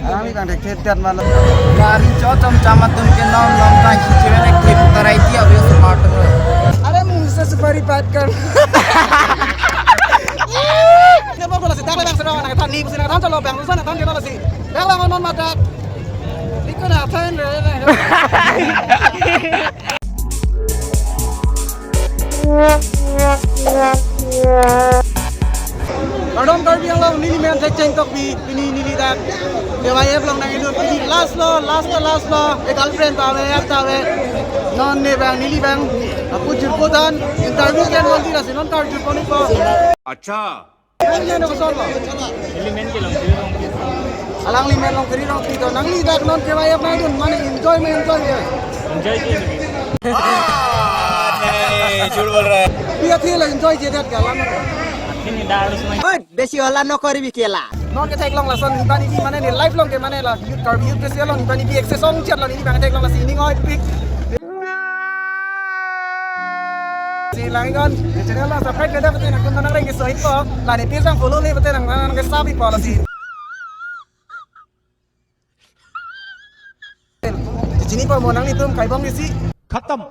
Kami kan dekat malam. Lari cocok camat tuh mungkin non kan cicilan ekip tarai dia biar smart. Ada musuh separi patkan. Dia mau kalau si tak lebang serang anak tani, pusin anak tani kalau bang lusan anak tani kalau si. Dia bang non mata. Ikut anak tani. Kadang kali yang lalu ini main ceng tok bi ini dah. Dia bayar belum nang itu ini last lo. Girlfriend tawe. Non ne bang nili bang. Aku jurkodan interview kan nanti nasi non tar jurkoni ko. Acha. Ini nak soal lo. Limen ke long kiri long. Alang limen long kiri long itu. Nang li dak non ke bayar nang itu mana enjoy ya. Enjoy ke ni. नहीं झूठ बोल रहा है ये थी ला enjoy J that गला न किनी दारू सुनाई ओए बेसी होला न करिबी केला न के थैक लंग लसन बानी की माने नि लाइफ लंग के माने ला युथ कर युथ बेसी लंग बानी की एक्सेस सong चत लनी बांग थैक लंग ला सिनिंग ऑय पिक si langan channel la subscribe kada pate nak nang reng ke sohit ko la ni page ang follow le pate nang ke sabi pa la si jini pa mo nang ni tum kai bong ni si khatam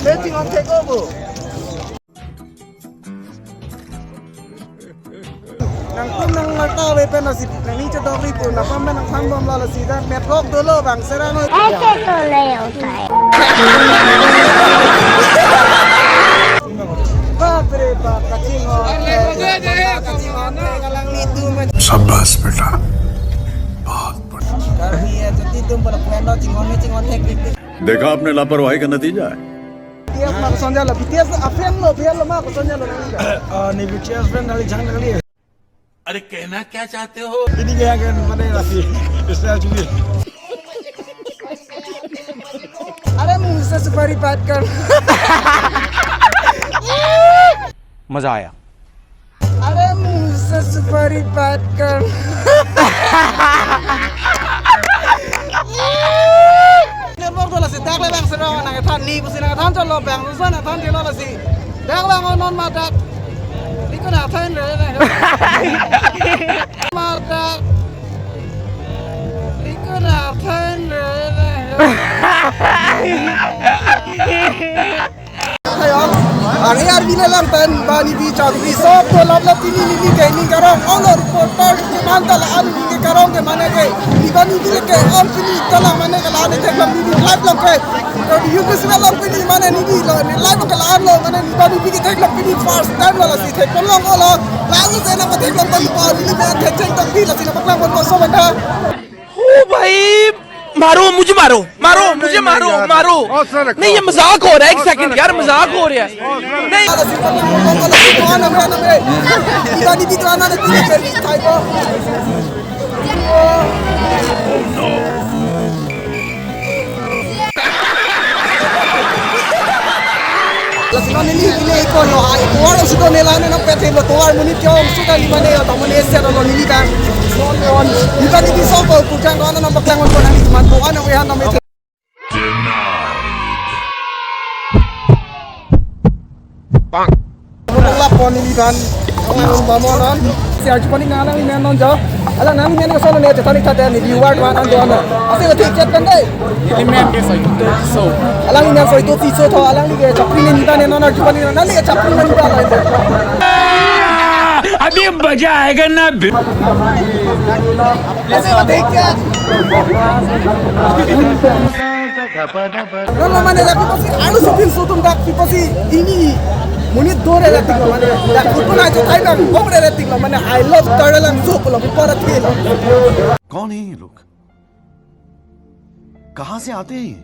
Letting on take over. Nang kum nang nagtaw pe na si nang ni cha dog ri pu na pam nang phang bom la la si da met rock do lo bang serang oi. Ese to leo tai. Baap re baap kaching ho. Kaching ho kalang ni tu me. शाबाश बेटा देखा आपने लापरवाही का नतीजा है अरे कहना क्या चाहते हो अरे मुंह से सुपारी बात कर मजा आया अरे मुंह से सुपारी बात कर si tak lebang serang anak tani pusin anak tani kalau bang lusan anak tani kalau si tak bang non mata ikut anak tani mata ikut anak tani Ani ar bila lang tan bani bi chadri sob to lab tini kaini karong all reporter ke manta la ani ke karong ke mane ke ibani bi ke all fini tala mane ke la ne ke lam bi live lam ke to you ke sima lam fini mane ni bi lo ne live ke la lo mane ibani bi ke lam fini first time la si the kolong olo la ni se na ke lam ban pa ni me ke chen to bi la si na pakla bon so banda ओ भाई मारो मुझे मारो नहीं ये मजाक हो रहा है एक सेकंड यार मजाक हो रहा है नहीं Lasino nili ile iko no ai tuar usito nelane na pete lo tuar munit kyo usita ni mane ta mane ese no nili kan no on ibani di so ko kutang no na baklang ko na ni man to ana we han na me bang la ko nili kan ang bamonan si arju pani ngalang ni non jo alang nami men ko so ne ta ni ta ni reward wan an do na ase ko tiket kan dai ni men ke so alang ni so itu tiso tho alang ni ke chapri ni ta ne non arju pani na ni chapri ni ta la अभी मजा आएगा ना ऐसे को देख क्या no mane da piposi alu sopin sotum da piposi ini munit dore ratik lo mane da kutu na jo thai na obre ratik lo mane I love turtle and soup lo pora thil कौन है ये लोग कहां से आते हैं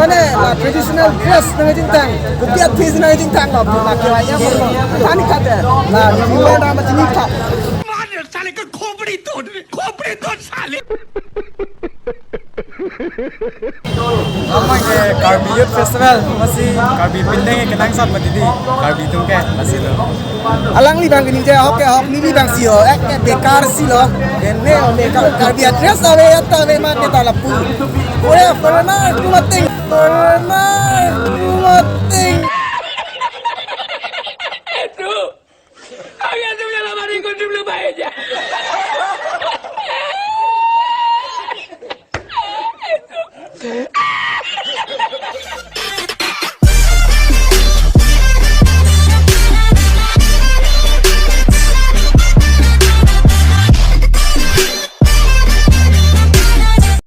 Mana la traditional dress na jing tang, bukiat phis na jing tang lo, la kaya mo thani khate, la ni na ma chini kha. मार साले का खोपड़ी तोड़ साले Amang ke Karbi Youth Festival masih Karbi Pindeng ke nang sat matidi Karbi tungke masih lo. Alang li bang ni je hok ni li bang sio ek bekar si lo enne o bekar Karbi address ave atta ave ma ke talapu. Oya foreigner kumating